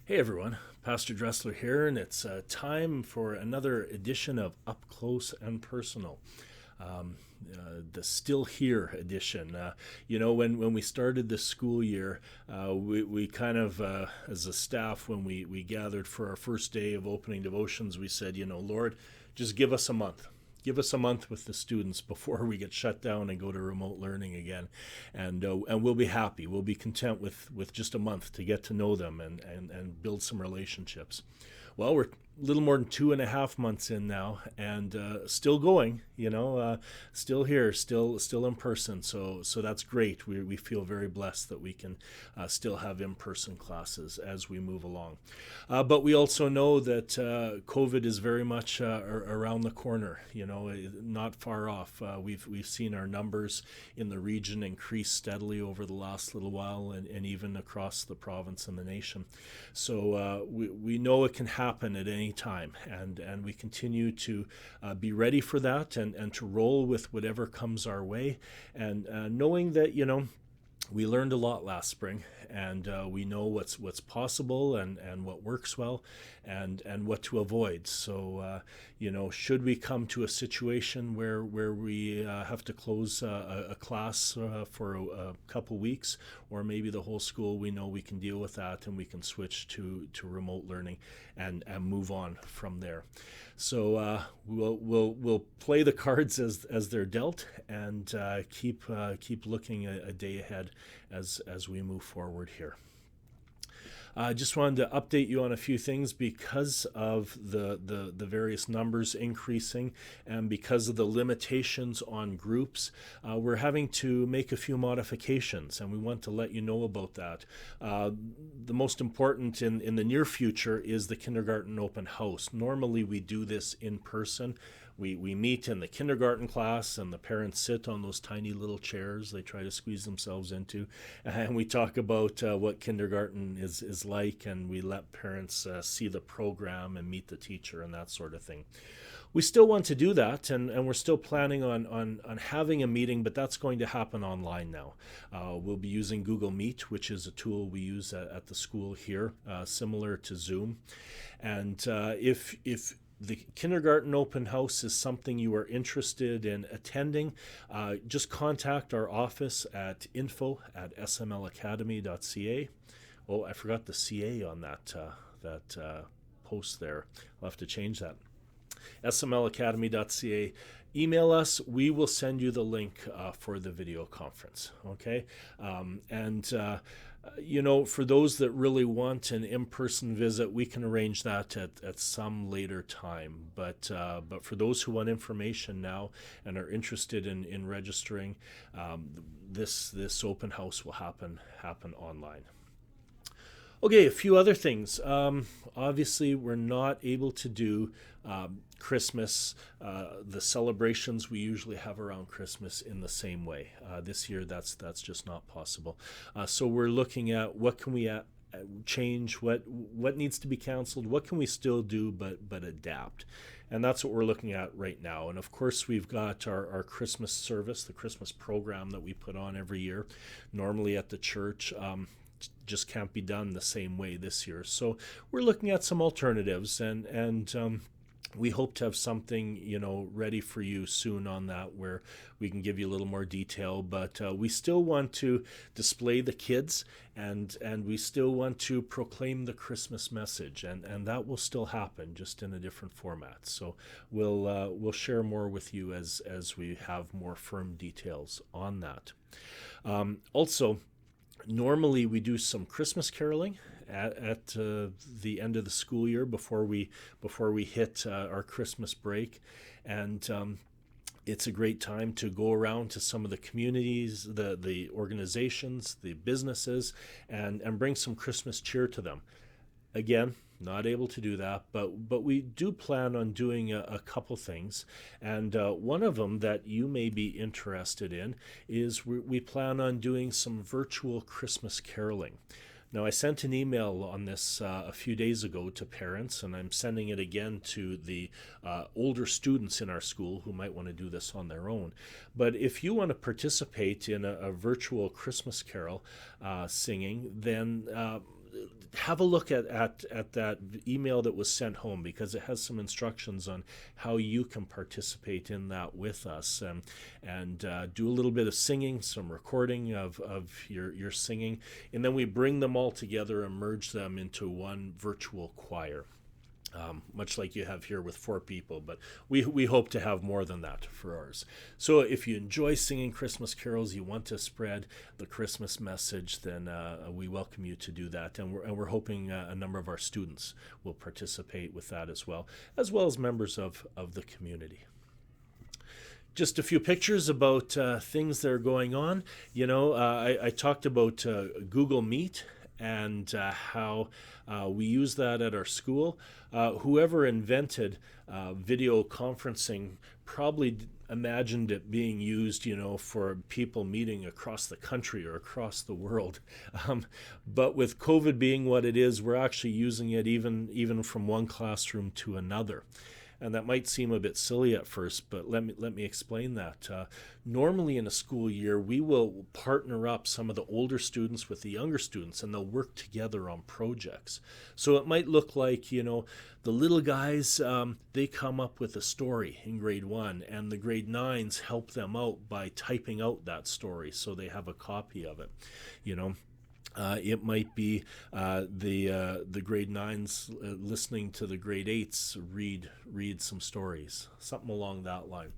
Hey everyone, Pastor Dressler here, and it's time for another edition of Up Close and Personal. Um, the Still Here edition. When we started this school year, we kind of, as a staff, when we gathered for our first day of opening devotions, we said, Lord, just give us a month. Give us a month with the students before we get shut down and go to remote learning again, and we'll be happy. We'll be content with just a month to get to know them and build some relationships. Well, we're a little more than 2.5 months in now, and still going. Still here, still in person. So that's great. We feel very blessed that we can still have in-person classes as we move along. But we also know that COVID is very much around the corner. Not far off. We've seen our numbers in the region increase steadily over the last little while, and even across the province and the nation. So we know it can happen at any time, and we continue to be ready for that and to roll with whatever comes our way, and knowing that we learned a lot last spring, and we know what's possible and what works well, and what to avoid. So should we come to a situation where we have to close a class for a couple weeks, or maybe the whole school, we know we can deal with that, and we can switch to remote learning and move on from there. So we'll play the cards as they're dealt, and keep looking a day ahead as we move forward here. I just wanted to update you on a few things because of the various numbers increasing, and because of the limitations on groups. We're having to make a few modifications, and we want to let you know about that. The most important in the near future is the kindergarten open house. Normally we do this in person. We meet in the kindergarten class, and the parents sit on those tiny little chairs they try to squeeze themselves into, and we talk about what kindergarten is like, and we let parents see the program and meet the teacher and that sort of thing. We still want to do that, and we're still planning on having a meeting, but that's going to happen online now. We'll be using Google Meet, which is a tool we use at the school here, similar to Zoom. And if the kindergarten open house is something you are interested in attending, just contact our office at info@smlacademy.ca. Oh, I forgot the CA on that post there. I'll have to change that. smlacademy.ca. Email us. We will send you the link for the video conference. Okay? For those that really want an in-person visit, we can arrange that at some later time. But for those who want information now and are interested in registering, this open house will happen online. Okay, a few other things. Obviously, we're not able to do Christmas, the celebrations we usually have around Christmas in the same way. This year, that's just not possible. So we're looking at what can we change, what needs to be canceled, what can we still do but adapt. And that's what we're looking at right now. And of course, we've got our Christmas service, the Christmas program that we put on every year, normally at the church. Just can't be done the same way this year. So we're looking at some alternatives, and we hope to have something ready for you soon on that, where we can give you a little more detail. But we still want to display the kids, and we still want to proclaim the Christmas message, and that will still happen, just in a different format. So we'll share more with you as we have more firm details on that. Also, normally we do some Christmas caroling at the end of the school year before we hit our Christmas break, and it's a great time to go around to some of the communities, the organizations, the businesses, and bring some Christmas cheer to them. Again, not able to do that, but we do plan on doing a couple things, and one of them that you may be interested in is we plan on doing some virtual Christmas caroling. Now, I sent an email on this a few days ago to parents, and I'm sending it again to the older students in our school who might want to do this on their own. But if you want to participate in a virtual Christmas carol singing, then have a look at that email that was sent home, because it has some instructions on how you can participate in that with us, and do a little bit of singing, some recording of your singing, and then we bring them all together and merge them into one virtual choir. Much like you have here with 4 people, but we hope to have more than that for ours. So if you enjoy singing Christmas carols, you want to spread the Christmas message, then we welcome you to do that. And we're hoping a number of our students will participate with that as well as members of the community. Just a few pictures about things that are going on. I talked about Google Meet and how we use that at our school. Whoever invented video conferencing probably imagined it being used, for people meeting across the country or across the world. But with COVID being what it is, we're actually using it even from one classroom to another. And that might seem a bit silly at first, but let me explain that. Normally in a school year, we will partner up some of the older students with the younger students, and they'll work together on projects. So it might look like, the little guys, they come up with a story in grade 1, and the grade 9s help them out by typing out that story so they have a copy of it. It might be the grade 9s listening to the grade 8s read some stories, something along that line.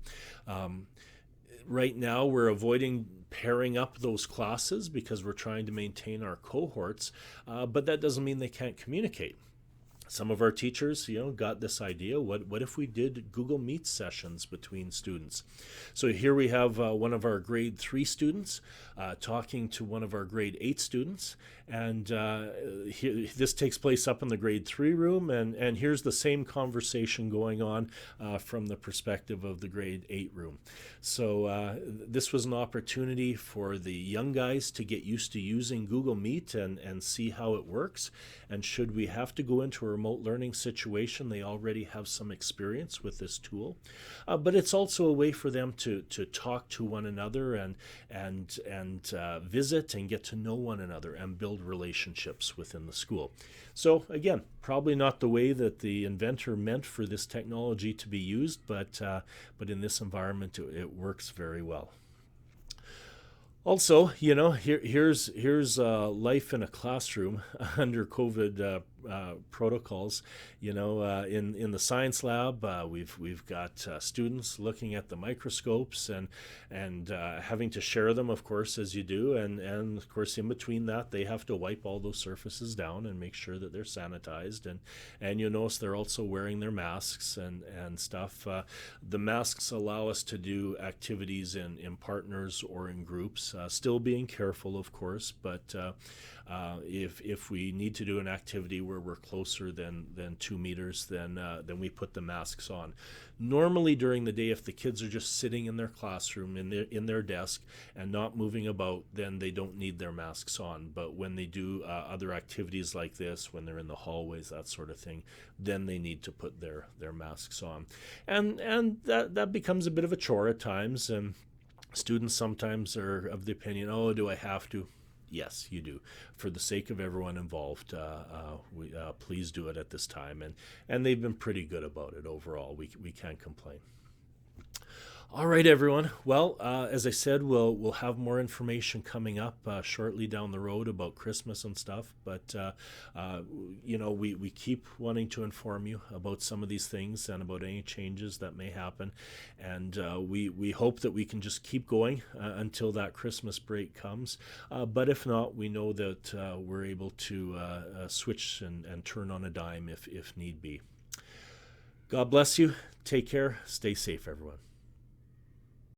Right now, we're avoiding pairing up those classes because we're trying to maintain our cohorts, but that doesn't mean they can't communicate. Some of our teachers, got this idea. What if we did Google Meet sessions between students? So here we have one of our grade 3 students talking to one of our grade 8 students, and this takes place up in the grade 3 room, and here's the same conversation going on from the perspective of the grade 8 room. So this was an opportunity for the young guys to get used to using Google Meet and see how it works. And should we have to go into a remote learning situation, they already have some experience with this tool. But it's also a way for them to talk to one another and visit and get to know one another and build relationships within the school. So again, probably not the way that the inventor meant for this technology to be used, but in this environment it works very well. Also, here's life in a classroom under COVID protocols. In the science lab, we've got students looking at the microscopes and having to share them, of course, as you do, and of course in between that they have to wipe all those surfaces down and make sure that they're sanitized, and you'll notice they're also wearing their masks and stuff. The masks allow us to do activities in partners or in groups, still being careful, of course, but if we need to do an activity where we're closer than 2 meters, then we put the masks on. Normally during the day, if the kids are just sitting in their classroom, in their desk, and not moving about, then they don't need their masks on. But when they do other activities like this, when they're in the hallways, that sort of thing, then they need to put their masks on. And that becomes a bit of a chore at times, and students sometimes are of the opinion, oh, do I have to? Yes, you do. For the sake of everyone involved, please do it at this time. And they've been pretty good about it overall. We can't complain. All right, everyone. Well, as I said, we'll have more information coming up shortly down the road about Christmas and stuff. But we keep wanting to inform you about some of these things and about any changes that may happen. And we hope that we can just keep going until that Christmas break comes. But if not, we know that we're able to switch and turn on a dime if need be. God bless you. Take care. Stay safe, everyone.